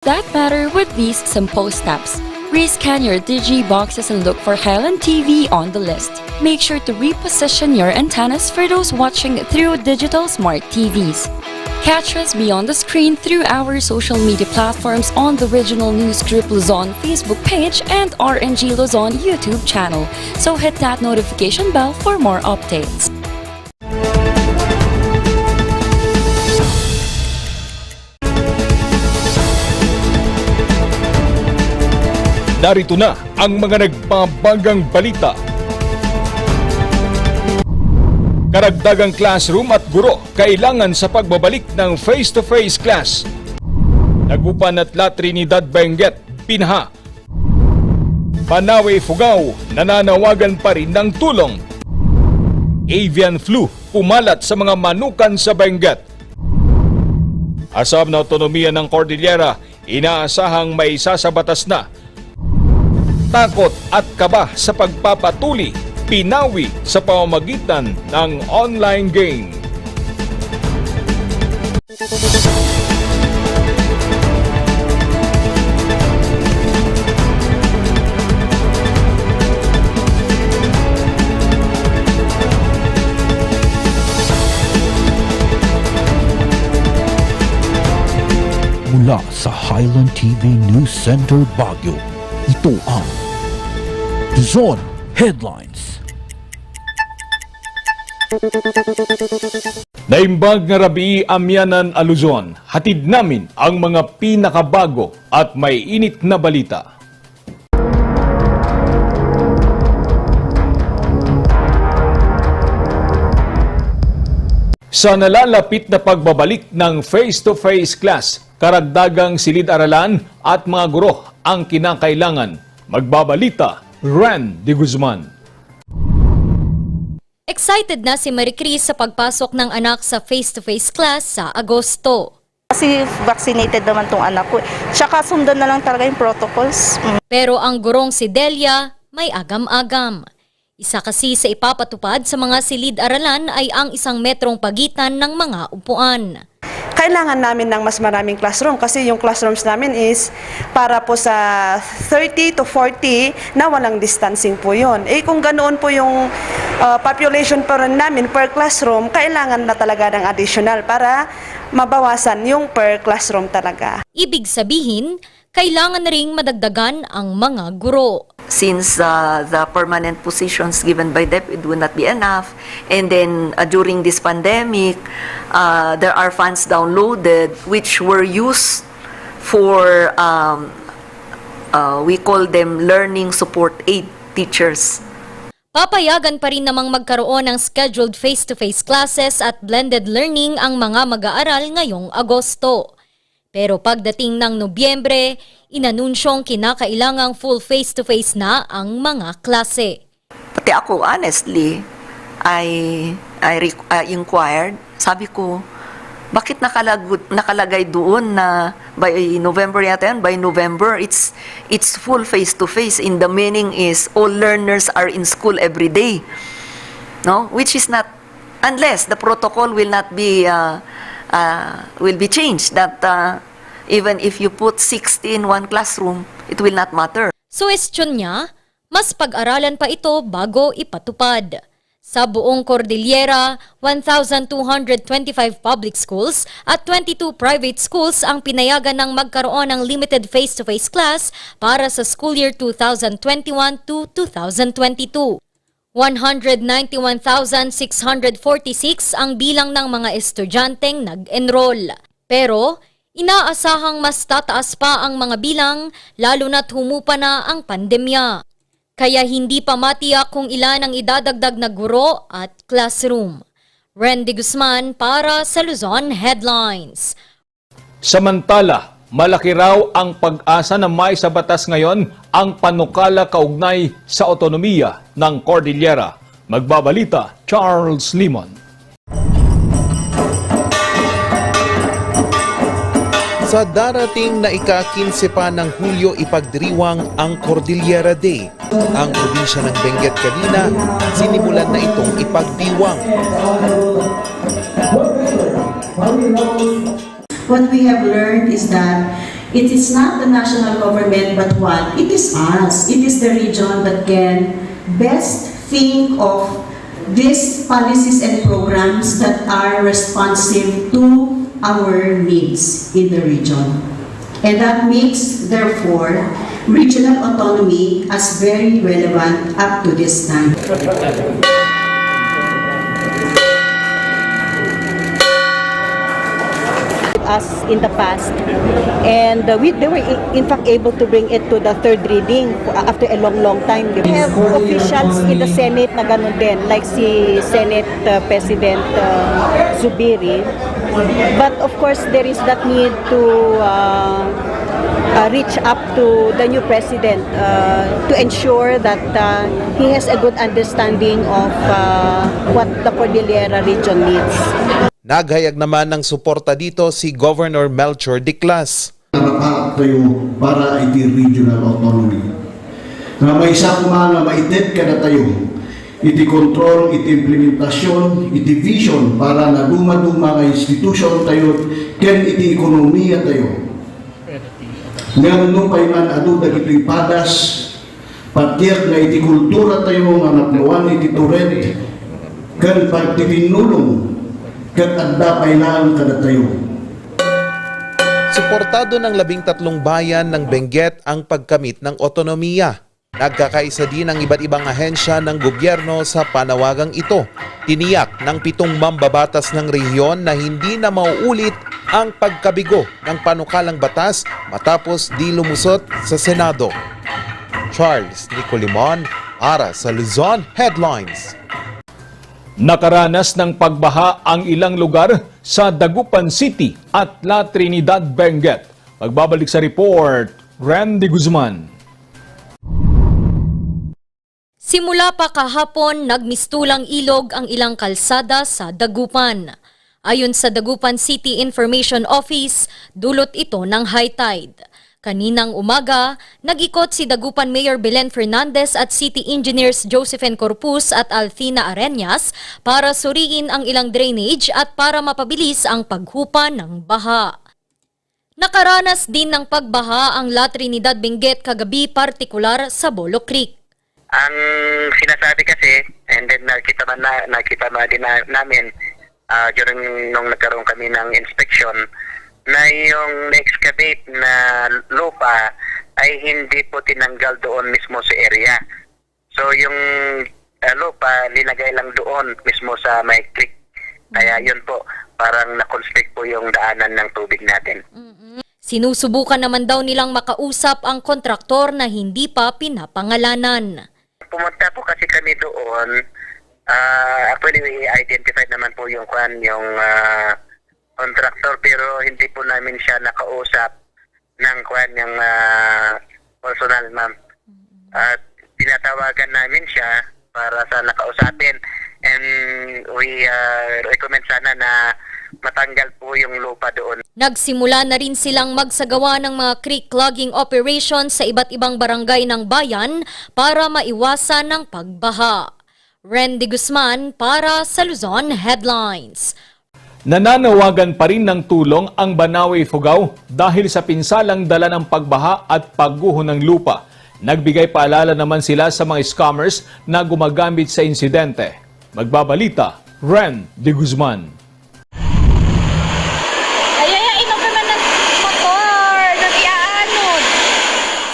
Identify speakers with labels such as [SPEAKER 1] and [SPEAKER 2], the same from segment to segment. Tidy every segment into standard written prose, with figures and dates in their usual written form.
[SPEAKER 1] that matter with these simple steps. Rescan your Digi boxes and look for Highland TV on the list. Make sure to reposition your antennas for those watching through digital smart TVs. Catch us beyond the screen through our social media platforms on the Regional News Group Luzon Facebook page and RNG Luzon YouTube channel. So hit that notification bell for more updates.
[SPEAKER 2] Narito na ang mga nagbabagang balita. Karagdagang classroom at guro kailangan sa pagbabalik ng face-to-face class. Nagupan at La Trinidad Benguet, Pinaha. Panawe, Fugao, nananawagan pa rin ng tulong. Avian flu pumalat sa mga manukan sa Benguet. Asam na autonomiya ng Cordillera, inaasahang may sasabatas na. Takot at kaba sa pagpapatuli, pinawi sa pamamagitan ng online game.
[SPEAKER 3] Mula sa Highland TV News Center Baguio, ito ang Luzon Headlines.
[SPEAKER 2] Naimbag nga rabi amyanan a Luzon, hatid namin ang mga pinakabago at may init na balita. Sa nalalapit na pagbabalik ng face-to-face class, karagdagang silid-aralan at mga guro ang kinakailangan. Magbabalita, Ran de Guzman.
[SPEAKER 4] Excited na si Marie Cris sa pagpasok ng anak sa face-to-face class sa Agosto.
[SPEAKER 5] Kasi vaccinated naman tong anak ko. Tsaka sundan na lang talaga yung protocols.
[SPEAKER 4] Pero ang gurong si Delia may agam-agam. Isa kasi sa ipapatupad sa mga silid-aralan ay ang 1 metrong pagitan ng mga upuan.
[SPEAKER 5] Kailangan namin ng mas maraming classroom kasi yung classrooms namin is para po sa 30 to 40 na walang distancing po yun. Eh kung ganoon po yung population pa rin namin per classroom, kailangan na talaga ng additional para mabawasan yung per classroom talaga.
[SPEAKER 4] Ibig sabihin, kailangan na ring madagdagan ang mga guro.
[SPEAKER 6] Since the permanent positions given by DepEd will not be enough, and then during this pandemic, there are funds downloaded which were used for, we call them learning support aid teachers.
[SPEAKER 4] Papayagan pa rin namang magkaroon ng scheduled face-to-face classes at blended learning ang mga mag-aaral ngayong Agosto. Pero pagdating ng Nobyembre, inanunsyong kinakailangang full face-to-face na ang mga klase.
[SPEAKER 6] Pati ako, honestly, I inquired, sabi ko, bakit nakalagay doon na by November yata yan, by November, it's full face-to-face. In the meaning is all learners are in school every day. No? Which is not, unless the protocol will not be will be changed, that even if you put 60 in one classroom, it will not matter.
[SPEAKER 4] Suwestyon niya, mas pag-aralan pa ito bago ipatupad. Sa buong Cordillera, 1,225 public schools at 22 private schools ang pinayagan ng magkaroon ng limited face-to-face class para sa school year 2021 to 2022. 191,646 ang bilang ng mga estudyanteng nag-enroll. Pero, inaasahang mas tataas pa ang mga bilang lalo na't humupa na ang pandemya. Kaya hindi pa matiyak kung ilan ang idadagdag na guro at classroom. Ren de Guzman para sa Luzon Headlines.
[SPEAKER 2] Samantala, malaki raw ang pag-asa na may sa batas ngayon ang panukala kaugnay sa autonomiya ng Cordillera. Magbabalita, Charles Limon.
[SPEAKER 7] Sa darating na ika-15 pa ng Hulyo ipagdiriwang ang Cordillera Day. Ang probinsya ng Benguet kanina, sinimulan na itong ipagdiwang.
[SPEAKER 8] What we have learned is that It is not the national government, but what? It is us. It is the region that can best think of these policies and programs that are responsive to our needs in the region. And that makes, therefore, regional autonomy as very relevant up to this time.
[SPEAKER 9] Us in the past, and they were in fact able to bring it to the third reading after a long time. We have officials in the Senate na ganun din, like si Senate President Zubiri, but of course there is that need to reach up to the new president to ensure that he has a good understanding of what the Cordillera region needs.
[SPEAKER 7] Naghayag naman ng suporta dito si Governor Melchor Diclas.
[SPEAKER 10] Narapat tayo para iti regional autonomy. Na may isa kumanga maitet ka na tayo. Iti control, iti implementasyon, iti vision para na duma-duma nga institusyon tayo, ken iti ekonomiya tayo. Ngayon nung payman adudag iti padas, patiyak na iti kultura tayo nga napnawan iti turete, ken pagtitinulong kat adda pailaan kada tayo.
[SPEAKER 7] Suportado ng 13 bayan ng Benguet ang pagkamit ng otonomiya. Nagkakaisa din ang iba't ibang ahensya ng gobyerno sa panawagang ito. Tiniyak ng 7 mambabatas ng rehiyon na hindi na mauulit ang pagkabigo ng panukalang batas matapos di lumusot sa Senado. Charles Nicolimon para sa Luzon Headlines.
[SPEAKER 2] Nakaranas ng pagbaha ang ilang lugar sa Dagupan City at La Trinidad, Benguet. Magbabalik sa report, Randy Guzman.
[SPEAKER 4] Simula pa kahapon, nagmistulang ilog ang ilang kalsada sa Dagupan. Ayon sa Dagupan City Information Office, dulot ito ng high tide. Kaninang umaga, nag-ikot si Dagupan Mayor Belen Fernandez at City Engineers Josephine Corpus at Althina Arenas para suriin ang ilang drainage at para mapabilis ang paghupa ng baha. Nakaranas din ng pagbaha ang La Trinidad Benguet kagabi, partikular sa Bolo Creek.
[SPEAKER 11] Ang sinasabi kasi, and then nakita din namin during nung nagkaroon kami ng inspection, na yung na-excavate na lupa ay hindi po tinanggal doon mismo sa area. So yung lupa linagay lang doon mismo sa may creek. Kaya yun po, parang na-constrict po yung daanan ng tubig natin.
[SPEAKER 4] Sinusubukan naman daw nilang makausap ang kontraktor na hindi pa pinapangalanan.
[SPEAKER 11] Pumunta po kasi kami doon. Actually, we identified naman po yung contractor, pero hindi po namin siya nakausap ng yung personal, ma'am. At pinatawagan namin siya para sa nakausapin, and we recommend sana na matanggal po yung lupa doon.
[SPEAKER 4] Nagsimula na rin silang magsagawa ng mga creek clogging operations sa iba't ibang barangay ng bayan para maiwasan ng pagbaha. Randy Guzman para sa Luzon Headlines.
[SPEAKER 2] Nananawagan pa rin ng tulong ang Banawe, Ifugao dahil sa pinsalang dala ng pagbaha at pagguho ng lupa. Nagbigay paalala naman sila sa mga scammers na gumagamit sa insidente. Magbabalita, Ren de Guzman.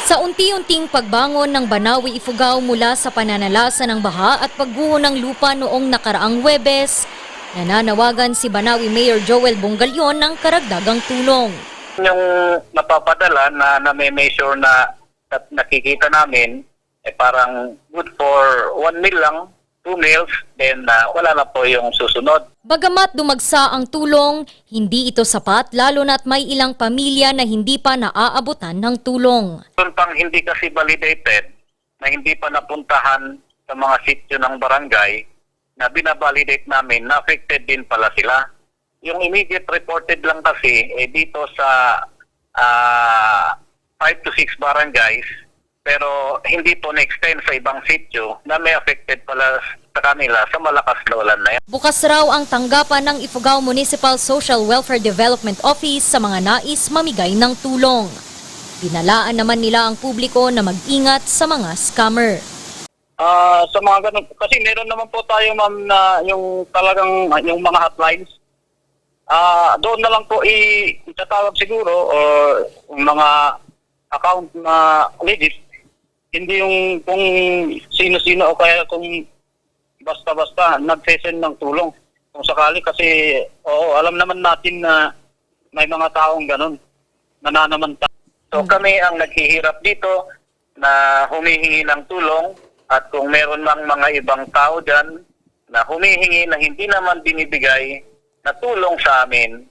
[SPEAKER 4] Sa unti-unting pagbangon ng Banawe, Ifugao mula sa pananalasa ng baha at pagguho ng lupa noong nakaraang Huwebes, nananawagan si Banawe Mayor Joel Bongalyon ng karagdagang tulong.
[SPEAKER 11] Yung napapadala na may measure na nakikita namin, parang good for 1 meal lang, 2 meals, then wala na po yung susunod.
[SPEAKER 4] Bagamat dumagsa ang tulong, hindi ito sapat lalo na't may ilang pamilya na hindi pa naaabutan ng tulong.
[SPEAKER 11] Kung pang hindi kasi validated, na hindi pa napuntahan sa mga sityo ng barangay, na binabalidate namin, na affected din pala sila. Yung immediate reported lang kasi, dito sa 5 to 6 barangays, pero hindi po na-extend sa ibang sityo na may affected pala sa kanila sa malakas na ulan na yan.
[SPEAKER 4] Bukas raw ang tanggapan ng Ifugao Municipal Social Welfare Development Office sa mga nais mamigay ng tulong. Binalaan naman nila ang publiko na mag-ingat sa mga scammer.
[SPEAKER 11] Sa mga ganun, kasi meron naman po tayo ma'am na yung talagang yung mga hotlines. Doon na lang po itatawag siguro o mga account na legit. Hindi yung kung sino-sino o kaya kung basta-basta nag-send ng tulong. Kung sakali kasi alam naman natin na may mga taong ganun nananamantala. So kami ang naghihirap dito na humihingi ng tulong at kung meron mang mga ibang tao dyan na humihingi na hindi naman binibigay na tulong sa amin,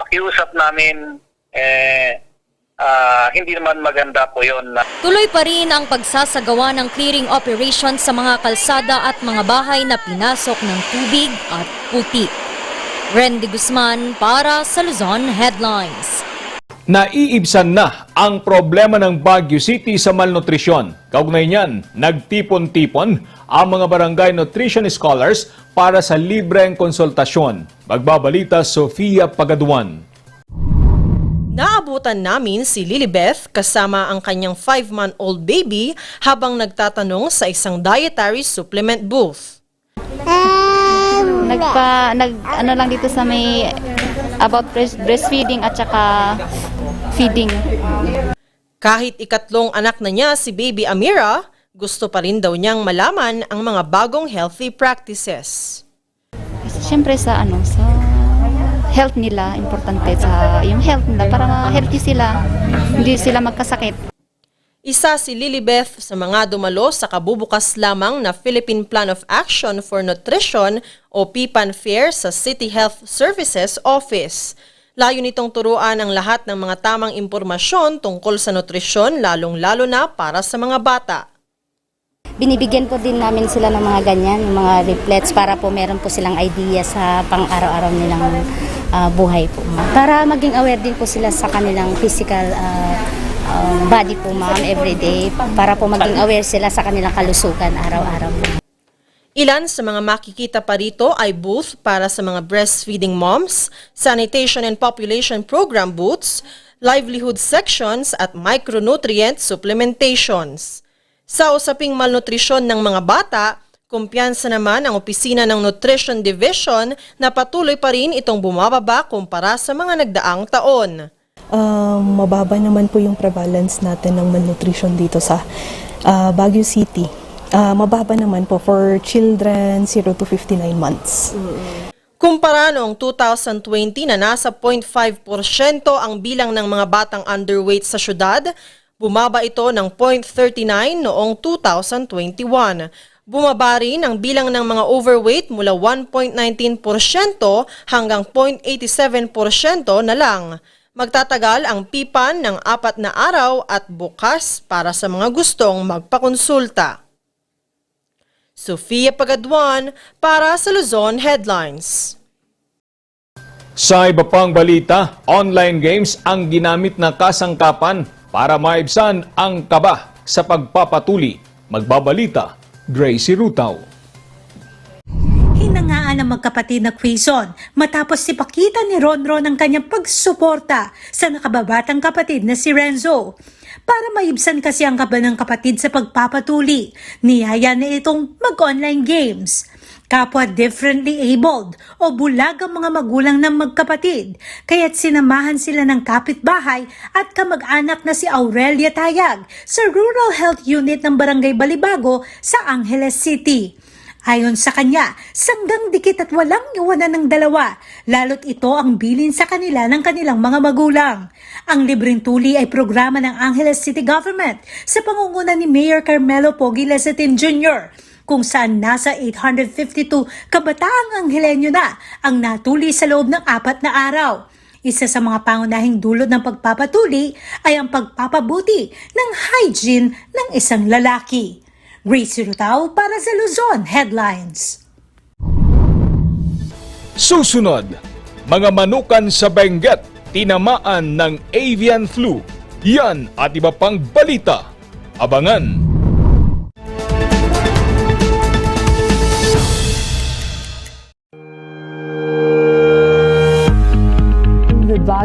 [SPEAKER 11] pakiusap namin, hindi naman maganda po yun.
[SPEAKER 4] Tuloy pa rin ang pagsasagawa ng clearing operation sa mga kalsada at mga bahay na pinasok ng tubig at putik. Randy Guzman para sa Luzon Headlines.
[SPEAKER 2] Naiibsan na ang problema ng Baguio City sa malnutrisyon. Kaugnay niyan, nagtipon-tipon ang mga barangay nutrition scholars para sa libreng konsultasyon. Magbabalita Sofia Pagaduan.
[SPEAKER 12] Naabutan namin si Lilibeth kasama ang kanyang 5-month-old baby habang nagtatanong sa isang dietary supplement booth.
[SPEAKER 13] Ano lang dito sa may about breastfeeding at saka feeding.
[SPEAKER 12] Kahit ikatlong anak na niya si baby Amira, gusto pa rin daw niyang malaman ang mga bagong healthy practices.
[SPEAKER 13] Siyempre sa health nila, importante sa yung health nila para healthy sila, hindi sila magkasakit.
[SPEAKER 12] Isa si Lilibeth sa mga dumalo sa kabubukas lamang na Philippine Plan of Action for Nutrition o PPAN Fair sa City Health Services Office. Layo nitong turuan ang lahat ng mga tamang impormasyon tungkol sa nutrisyon, lalong-lalo na para sa mga bata.
[SPEAKER 13] Binibigyan po din namin sila ng mga ganyan, yung mga leaflets para po meron po silang idea sa pang-araw-araw nilang buhay po. Para maging aware din po sila sa kanilang physical body po ma'am everyday, para po maging aware sila sa kanilang kalusugan araw-araw.
[SPEAKER 12] Ilan sa mga makikita pa rito ay booth para sa mga breastfeeding moms, sanitation and population program booths, livelihood sections at micronutrient supplementations. Sa usaping malnutrisyon ng mga bata, kumpiyansa naman ang opisina ng Nutrition Division na patuloy pa rin itong bumababa kumpara sa mga nagdaang taon.
[SPEAKER 14] Mababa naman po yung prevalence natin ng malnutrition dito sa Baguio City. Mababa naman po for children 0 to 59 months.
[SPEAKER 12] Kumpara noong 2020 na nasa 0.5% ang bilang ng mga batang underweight sa syudad, bumaba ito ng 0.39 noong 2021. Bumaba rin ang bilang ng mga overweight mula 1.19% hanggang 0.87% na lang. Magtatagal ang PPAN ng 4 na araw at bukas para sa mga gustong magpakonsulta. Sofia Pagaduan para sa Luzon Headlines.
[SPEAKER 2] Sa iba pang balita, online games ang ginamit na kasangkapan para maibsan ang kaba sa pagpapatuli. Magbabalita, Gracie Rutaw.
[SPEAKER 15] Hinangaan ng magkapatid na Quezon matapos ipakita ni Ronron ang kanyang pagsuporta sa nakababatang kapatid na si Renzo. Para maibsan kasi ang kaba ng kapatid sa pagpapatuli, niyaya na itong mag-online games. Kapwa differently abled o bulag ang mga magulang ng magkapatid, kaya't sinamahan sila ng kapitbahay at kamag-anak na si Aurelia Tayag sa Rural Health Unit ng Barangay Balibago sa Angeles City. Ayon sa kanya, sanggang dikit at walang iwanan ng dalawa, lalo't ito ang bilin sa kanila ng kanilang mga magulang. Ang libreng tuli ay programa ng Angeles City Government sa pangunguna ni Mayor Carmelo Pogi Lesetin Jr., kung saan nasa 852 kabataang Anghelenyo na ang natuli sa loob ng 4 na araw. Isa sa mga pangunahing dulot ng pagpapatuli ay ang pagpapabuti ng hygiene ng isang lalaki. Gracie Rutaw para sa Luzon Headlines.
[SPEAKER 2] Susunod, mga manukan sa Benguet tinamaan ng avian flu. Yan at iba pang balita. Abangan!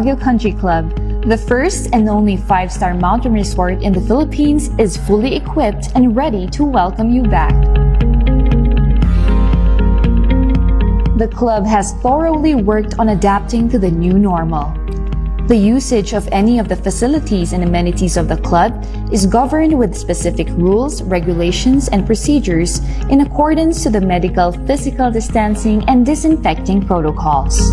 [SPEAKER 16] Baguio Country Club, the first and only 5-star mountain resort in the Philippines, is fully equipped and ready to welcome you back. The club has thoroughly worked on adapting to the new normal. The usage of any of the facilities and amenities of the club is governed with specific rules, regulations, and procedures in accordance to the medical, physical distancing, and disinfecting protocols.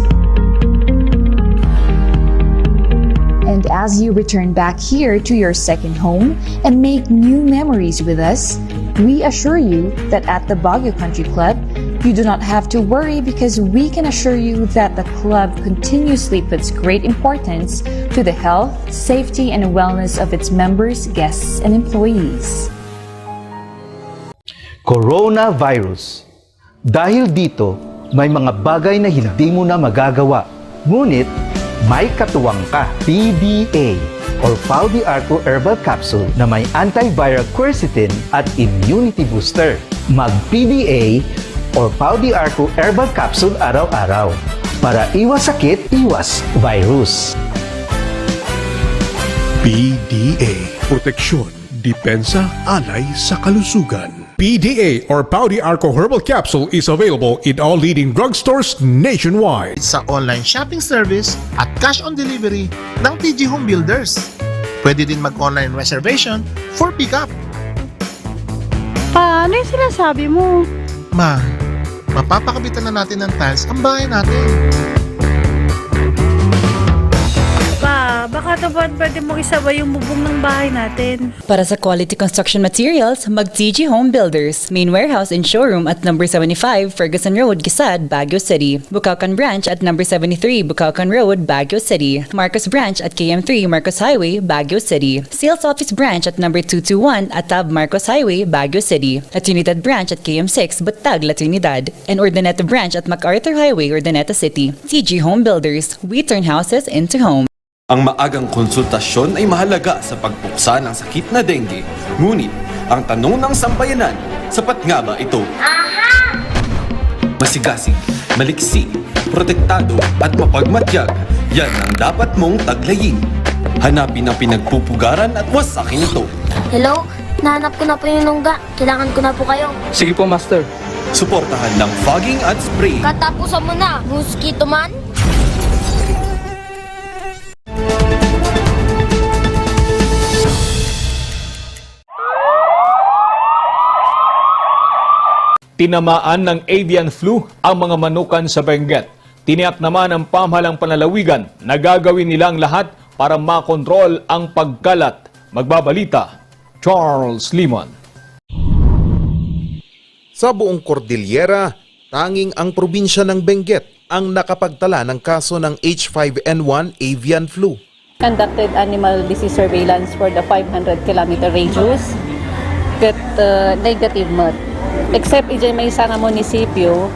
[SPEAKER 16] And as you return back here to your second home and make new memories with us, we assure you that at the Baguio Country Club, you do not have to worry because we can assure you that the club continuously puts great importance to the health, safety, and wellness of its members, guests, and employees.
[SPEAKER 17] Coronavirus. Dahil dito, may mga bagay na hindi mo na magagawa. Ngunit, may katuwang ka. PDA or Pau de Arco Herbal Capsule na may antiviral quercetin at immunity booster. Mag-PDA or Pau de Arco Herbal Capsule araw-araw para iwas sakit, iwas virus.
[SPEAKER 18] PDA. Proteksyon, depensa, alay sa kalusugan. PDA or Pau de Arco Herbal Capsule is available in all leading drugstores nationwide.
[SPEAKER 19] Sa online shopping service at cash on delivery ng TG Home Builders. Pwede din mag-online reservation for pickup.
[SPEAKER 20] Paano yung sinasabi mo?
[SPEAKER 19] Ma, mapapakabitan na natin ng tiles ang bahay natin.
[SPEAKER 20] Pa, baka naman pwede mong isabay yung bubong ng bahay natin.
[SPEAKER 21] Para sa quality construction materials, mag-TG Home Builders. Main warehouse and showroom at number 75 Ferguson Road, Gisad, Baguio City. Bucaucan Branch at number 73 Bucaucan Road, Baguio City. Marcos Branch at KM3 Marcos Highway, Baguio City. Sales Office Branch at number 221 at Tab Marcos Highway, Baguio City. At Trinidad Branch at KM6 Batag, La Trinidad. And Urdaneta Branch at MacArthur Highway, Urdaneta City. TG Home Builders. We turn houses into homes.
[SPEAKER 22] Ang maagang konsultasyon ay mahalaga sa pagpuksa ng sakit na dengue. Ngunit, ang tanong ng sambayanan, sapat nga ba ito? Aha! Masigasig, maliksi, protektado at mapagmatyag, yan ang dapat mong taglayin. Hanapin ang pinagpupugaran at wasakin ito.
[SPEAKER 23] Hello? Nahanap ko na po yung nungga. Kailangan ko na po kayo.
[SPEAKER 22] Sige po, Master. Suportahan ng fogging at spray.
[SPEAKER 23] Katapusan mo na, mosquito man.
[SPEAKER 2] Tinamaan ng avian flu ang mga manukan sa Benguet. Tiniyak naman ng pamahalang panlalawigan na gagawin nilang lahat para makontrol ang pagkalat. Magbabalita, Charles Limon.
[SPEAKER 7] Sa buong Cordillera, tanging ang probinsya ng Benguet ang nakapagtala ng kaso ng H5N1 avian flu.
[SPEAKER 9] Conducted animal disease surveillance for the 500-kilometer radius with negative mode. Except may isa nga munisipyo,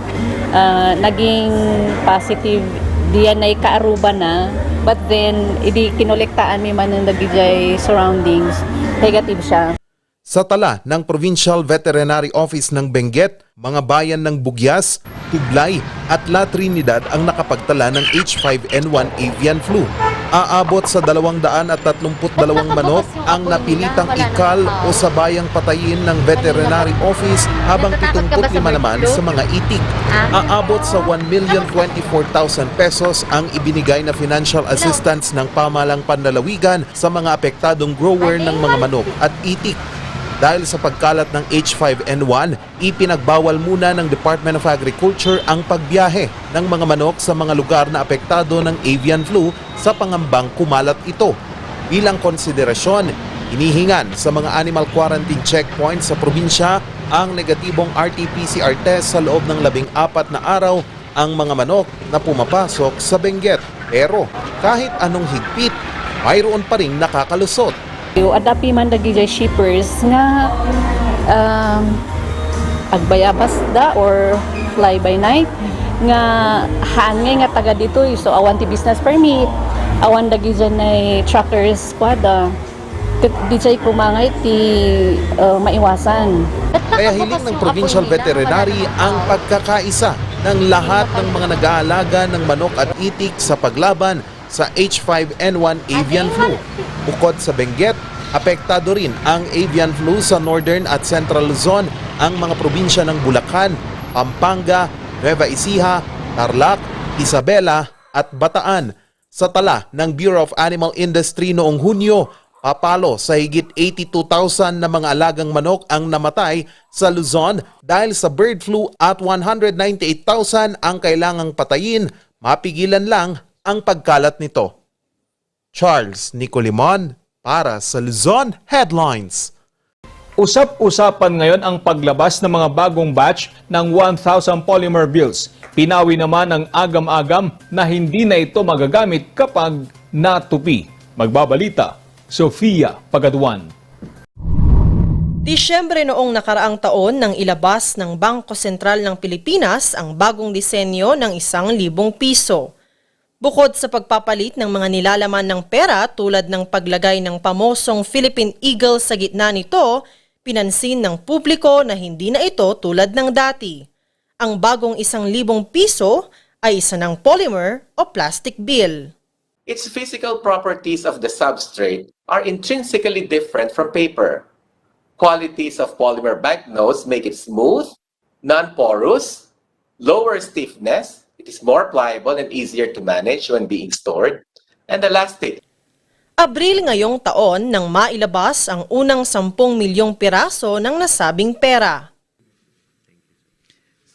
[SPEAKER 9] naging positive DNA kaaruba na, but then idi kinolektaan mi man ng nagijay surroundings, negative siya.
[SPEAKER 7] Sa tala ng Provincial Veterinary Office ng Benguet, mga bayan ng Bugyas, Tuglay at La Trinidad ang nakapagtala ng H5N1 avian flu. Aabot sa 232 manok ang napilitang ikal o sabayang patayin ng Veterinary Office habang 75 naman sa mga itik. Aabot sa 1,024,000 pesos ang ibinigay na financial assistance ng pamahalang panlalawigan sa mga apektadong grower ng mga manok at itik. Dahil sa pagkalat ng H5N1, ipinagbawal muna ng Department of Agriculture ang pagbiyahe ng mga manok sa mga lugar na apektado ng avian flu sa pangambang kumalat ito. Bilang konsiderasyon, inihingan sa mga animal quarantine checkpoint sa probinsya ang negatibong RT-PCR test sa loob ng 14 na araw ang mga manok na pumapasok sa Benguet. Pero kahit anong higpit, mayroon pa ring nakakalusot.
[SPEAKER 9] Adapi man dagijay shippers nga agbayabas da or fly by night nga hangay nga taga dito so awan ti business permit awan dagijay na truckers squad dijay kumangay ti maiwasan.
[SPEAKER 7] Kaya hiling ng Provincial Veterinary ang pagkakaisa ng lahat ng mga nag-aalaga ng manok at itik sa paglaban sa H5N1 avian flu. Bukod sa Benguet, apektado rin ang avian flu sa Northern at Central Luzon, ang mga probinsya ng Bulacan, Pampanga, Nueva Ecija, Tarlac, Isabela at Bataan. Sa tala ng Bureau of Animal Industry noong Hunyo, papalo sa higit 82,000 na mga alagang manok ang namatay sa Luzon dahil sa bird flu at 198,000 ang kailangang patayin, mapigilan lang ang pagkalat nito. Charles Nicolimon para sa Luzon Headlines.
[SPEAKER 2] Usap-usapan ngayon ang paglabas ng mga bagong batch ng 1,000 polymer bills. Pinawi naman ang agam-agam na hindi na ito magagamit kapag natupi. Magbabalita, Sofia Pagaduan.
[SPEAKER 12] Disyembre noong nakaraang taon nang ilabas ng Bangko Sentral ng Pilipinas ang bagong disenyo ng 1,000 piso. Bukod sa pagpapalit ng mga nilalaman ng pera tulad ng paglagay ng pamosong Philippine Eagle sa gitna nito, pinansin ng publiko na hindi na ito tulad ng dati. Ang bagong 1,000 piso ay isa ng polymer o plastic bill.
[SPEAKER 1] Its physical properties of the substrate are intrinsically different from paper. Qualities of polymer banknotes make it smooth, non-porous, lower stiffness, it is more pliable and easier to manage when being stored, and elastic.
[SPEAKER 12] Abril ngayong taon nang mailabas ang unang 10 milyong piraso ng nasabing pera.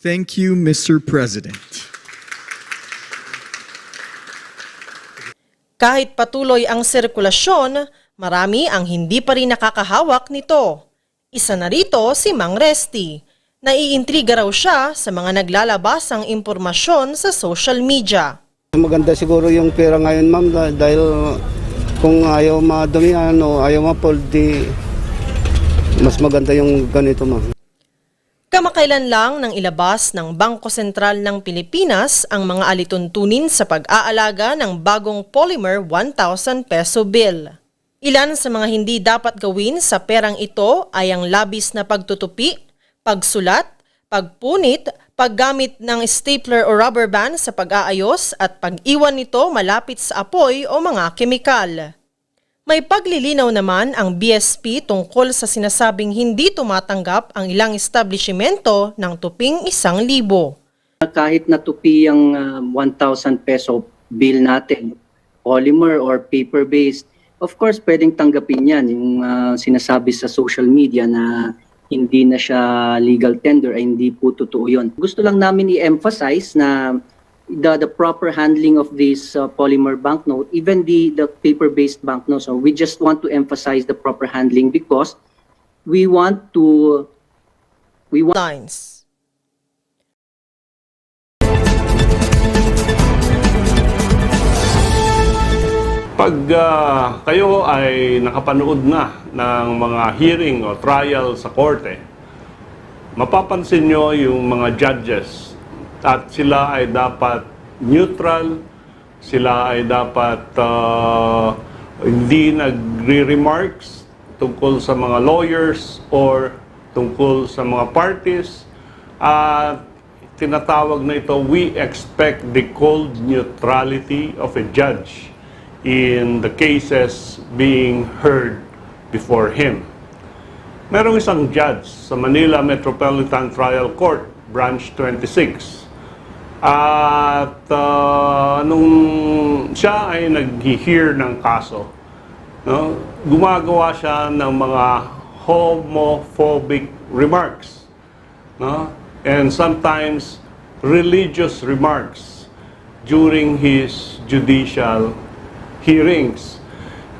[SPEAKER 3] Thank you, Mr. President.
[SPEAKER 12] Kahit patuloy ang sirkulasyon, marami ang hindi pa rin nakakahawak nito. Isa na rito si Mang Resty. Naiintriga raw siya sa mga naglalabas ng impormasyon sa social media.
[SPEAKER 5] Maganda siguro yung pera ngayon, ma'am, dahil kung ayaw madumi, ayaw mapoldi, mas maganda yung ganito, ma'am.
[SPEAKER 12] Kamakailan lang nang ilabas ng Bangko Sentral ng Pilipinas ang mga alituntunin sa pag-aalaga ng bagong polymer 1,000 peso bill. Ilan sa mga hindi dapat gawin sa perang ito ay ang labis na pagtutupi, pagsulat, pagpunit, paggamit ng stapler o rubber band sa pag-aayos at pag-iwan nito malapit sa apoy o mga kemikal. May paglilinaw naman ang BSP tungkol sa sinasabing hindi tumatanggap ang ilang establishmento ng tuping 1,000.
[SPEAKER 24] Kahit natupi ang 1,000 peso bill natin, polymer or paper-based, of course pwedeng tanggapin yan. Yung sinasabi sa social media na hindi na siya legal tender ay hindi po totoo yun. Gusto lang namin i-emphasize na the proper handling of this polymer banknote, even the paper-based banknotes. So we just want to emphasize the proper handling because we want
[SPEAKER 12] lines.
[SPEAKER 25] Pag kayo ay nakapanood na ng mga hearing o trial sa korte, mapapansin nyo yung mga judges at sila ay dapat neutral, sila ay dapat hindi nagre-remarks tungkol sa mga lawyers or tungkol sa mga parties. At tinatawag na ito, we expect the cold neutrality of a judge in the cases being heard before him. Merong isang judge sa Manila Metropolitan Trial Court, Branch 26. At nung siya ay nag-hear ng kaso, no, gumagawa siya ng mga homophobic remarks, no, and sometimes religious remarks during his judicial hearings.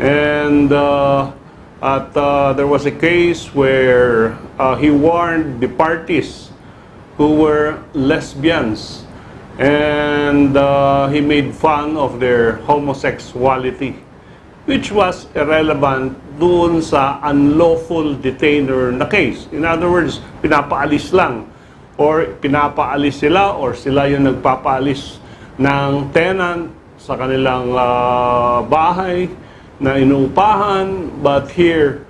[SPEAKER 25] And there was a case where he warned the parties who were lesbians, and he made fun of their homosexuality, which was irrelevant doon sa unlawful detainer na case. In other words, pinapaalis lang, or pinapaalis sila, or sila yung nagpapaalis ng tenant sa kanilang bahay na inuupahan. But here,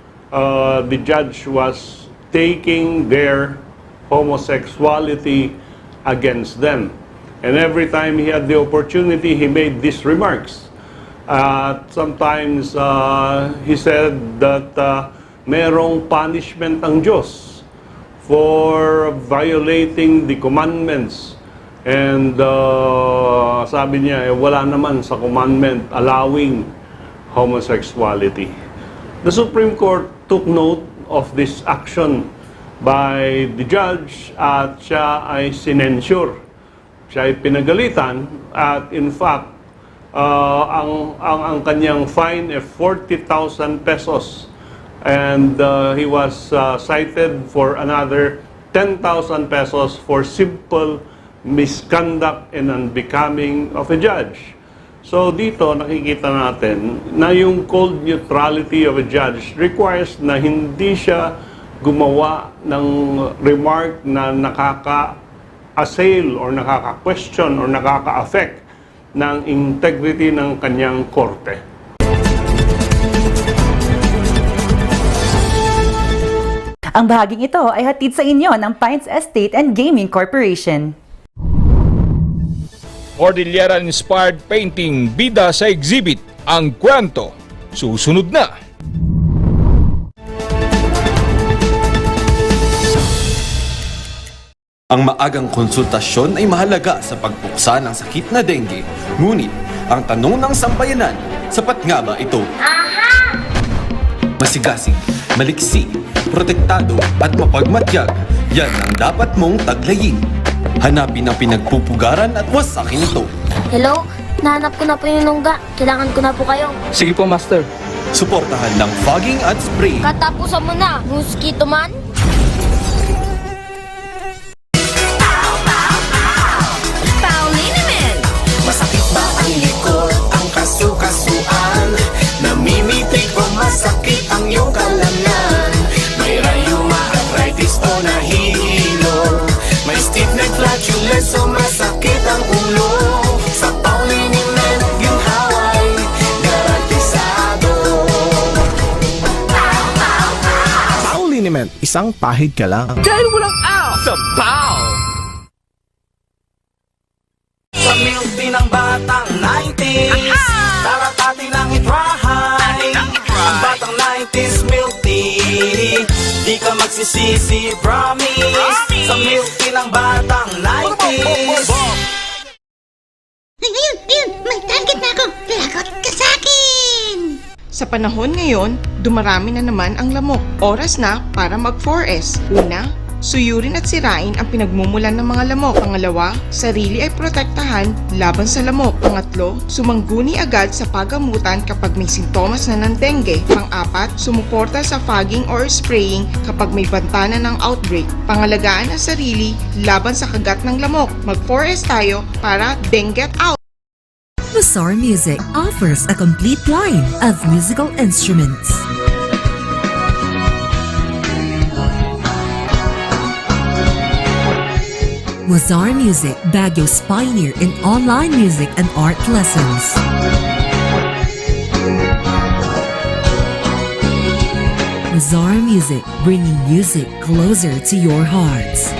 [SPEAKER 25] the judge was taking their homosexuality against them. And every time he had the opportunity, he made these remarks. Sometimes he said that merong punishment ang Diyos for violating the commandments. And sabi niya, wala naman sa commandment allowing homosexuality. The Supreme Court took note of this action by the judge at siya ay sinensure. Siya ay pinagalitan at in fact, ang kanyang fine ay 40,000 pesos. And he was cited for another 10,000 pesos for simple misconduct and unbecoming of a judge. So dito nakikita natin na yung cold neutrality of a judge requires na hindi siya gumawa ng remark na nakaka-assail or nakaka-question or nakaka-affect ng integrity ng kanyang korte.
[SPEAKER 21] Ang bahaging ito ay hatid sa inyo ng Pines Estate and Gaming Corporation.
[SPEAKER 2] Cordillera-inspired painting bida sa exhibit, ang kwento. Susunod na.
[SPEAKER 22] Ang maagang konsultasyon ay mahalaga sa pagpuksa ng sakit na dengue. Ngunit, ang tanong ng sambayanan, sapat nga ba ito? Masigasig, maliksi, protektado at mapagmatyag, yan ang dapat mong taglayin. Hanapin ang pinagpupugaran at wasakin ito.
[SPEAKER 23] Hello? Nahanap ko na po yung nungga. Kailangan ko na po kayo.
[SPEAKER 22] Sige po, Master. Suportahan ng fogging at spray.
[SPEAKER 23] Katapusan mo na, mosquito man.
[SPEAKER 4] Masakit ba ang likod, ang kasu-kasuan? Namimitig o masakit ang iyong kalamnan? May rayuma, arthritis o nahihilo? May stiff neck, flatulence o masakit ang ulo? Sa Pauliniment, ginhaway, garantisado.
[SPEAKER 19] Pauliniment, isang pahid ka lang.
[SPEAKER 4] Dahil walang out sa PAO! Sa milk din ng batang 90s, taratati ng itrahay. Ang batang 90s milk tea, di ka magsisisi, promise. Sa milk din ng batang 90s.
[SPEAKER 6] Ayun, may target na ako. Lagot ka sa akin!
[SPEAKER 8] Sa panahon ngayon, dumarami na naman ang lamok. Oras na para mag 4S. Una, suyurin at sirain ang pinagmumulan ng mga lamok. Pangalawa, sarili ay protektahan laban sa lamok. Pangatlo, sumangguni agad sa pagamutan kapag may sintomas na ng dengue. Pang-apat, sumuporta sa fogging or spraying kapag may banta na ng outbreak. Pangalagaan ang sarili laban sa kagat ng lamok. Mag 4S tayo para dengue out!
[SPEAKER 10] Mazar Music offers a complete line of musical instruments. Mazar Music, Baguio's pioneer in online music and art lessons. Mazar Music, bringing music closer to your hearts.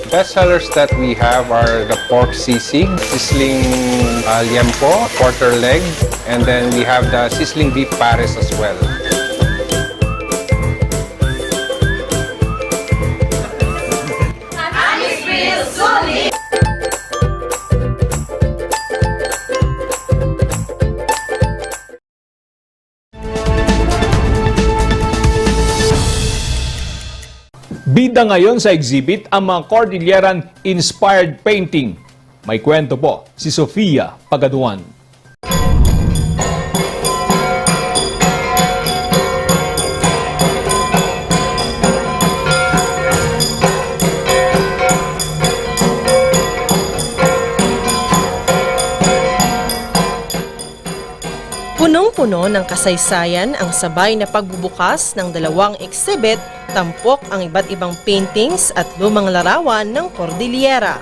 [SPEAKER 11] Best sellers that we have are the pork sisig, sizzling liempo, quarter leg, and then we have the sizzling beef pares as well.
[SPEAKER 2] Bida ngayon sa exhibit ang mga Cordilleran-inspired painting. May kwento po si Sofia Pagaduan.
[SPEAKER 12] Punong-puno ng kasaysayan ang sabay na pagbubukas ng dalawang exhibit, tampok ang iba't ibang paintings at lumang larawan ng Cordillera.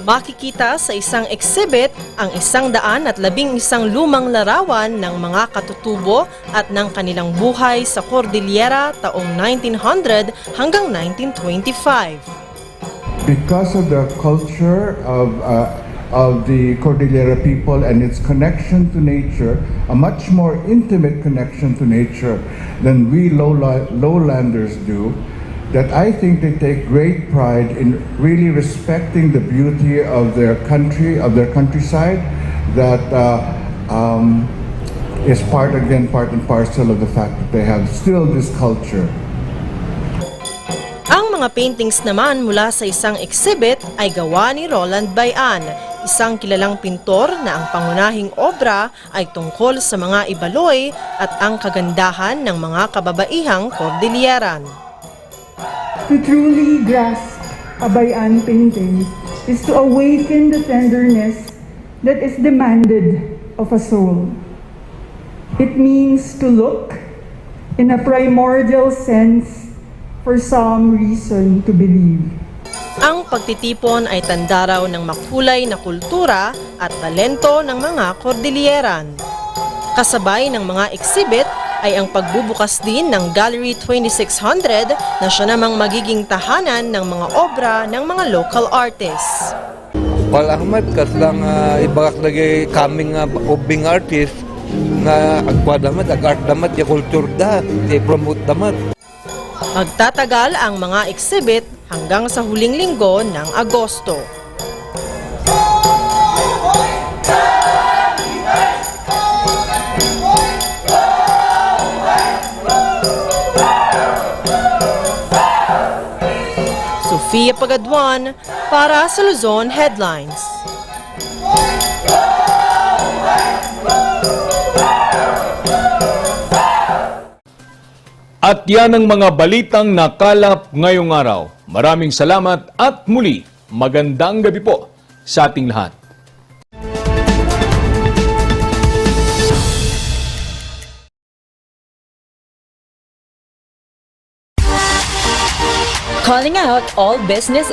[SPEAKER 12] Makikita sa isang exhibit ang 111 lumang larawan ng mga katutubo at ng kanilang buhay sa Cordillera taong 1900 hanggang 1925.
[SPEAKER 13] Because of the culture of the Cordillera people and its connection to nature, a much more intimate connection to nature than we lowlanders do, that I think they take great pride in really respecting the beauty of their country, of their countryside, that is part and parcel of the fact that they have still this culture.
[SPEAKER 12] Ang mga paintings naman mula sa isang exhibit ay gawa ni Roland Bayan, isang kilalang pintor na ang pangunahing obra ay tungkol sa mga ibaloy at ang kagandahan ng mga kababaihang Cordilleran.
[SPEAKER 14] To truly grasp a Bayan painting is to awaken the tenderness that is demanded of a soul. It means to look in a primordial sense for some reason to believe.
[SPEAKER 12] Ang pagtitipon ay tanda raw ng makulay na kultura at talento ng mga Cordilleran. Kasabay ng mga exhibit ay ang pagbubukas din ng Gallery 2600 na siya namang magiging tahanan ng mga obra ng mga local artists.
[SPEAKER 15] Ahmad kaslang ibagak lagi kaming ubing artist nga agwadamat, ag-art damat, ya kultur da, i-promote damat.
[SPEAKER 12] Magtatagal ang mga exhibit hanggang sa huling linggo ng Agosto. Sofia Pagaduan para sa Luzon Headlines.
[SPEAKER 2] At yan ang mga balitang nakalap ngayong araw. Maraming salamat at muli, magandang gabi po sa ating lahat.
[SPEAKER 21] Calling out all business